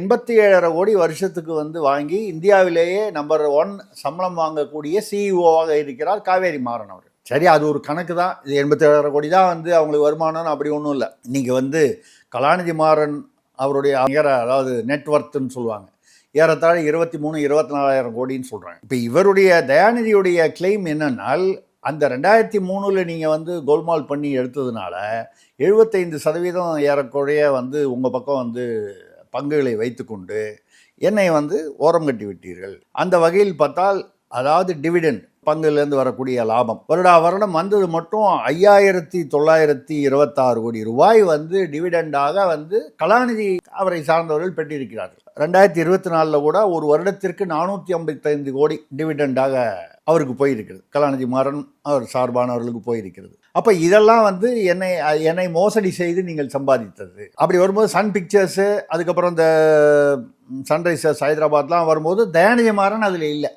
87,500 கோடி வருஷத்துக்கு வாங்கி இந்தியாவிலேயே நம்பர் 1 சம்பளம் வாங்கக்கூடிய சிஇஓவாக இருக்கிறார் காவேரி மாறன் அவர். சரி, அது ஒரு கணக்கு தான். இது 87,500 கோடி தான் அவங்களுக்கு வருமானம்னு அப்படி ஒன்றும் இல்லை. இன்னைக்கு கலாநிதி மாறன் அவருடைய அதாவது நெட்வொர்த்துன்னு சொல்லுவாங்க, ஏறத்தாழ 23-24,000 கோடின்னு சொல்கிறாங்க. இப்போ இவருடைய தயாநிதியுடைய கிளைம் என்னன்னால், அந்த 2003 நீங்கள் கோல்மால் பண்ணி எடுத்ததுனால 75% ஏறக்குறைய உங்கள் பக்கம் பங்குகளை வைத்துக்கொண்டு என்னை ஓரம் கட்டி விட்டீர்கள். அந்த வகையில் பார்த்தால், அதாவது டிவிடெண்ட் பங்குலேருந்து வரக்கூடிய லாபம் வருடம் வந்தது மட்டும் 5,926 கோடி ரூபாய் டிவிடெண்டாக கலாநிதி அவரை சார்ந்தவர்கள் பெற்றிருக்கிறார்கள். 2024 கூட ஒரு வருடத்திற்கு 455 கோடி டிவிடெண்டாக அவருக்கு போயிருக்கிறது. கலாநிதி மாறன் அவர் சார்பானவர்களுக்கு போயிருக்கிறது. அப்போ இதெல்லாம் என்னை மோசடி செய்து நீங்கள் சம்பாதித்தது. அப்படி வரும்போது சன் பிக்சர்ஸு, அதுக்கப்புறம் இந்த சன்ரைசர்ஸ் ஹைதராபாத்லாம் வரும்போது தயாநிதி மாறன் அதில் இல்லை.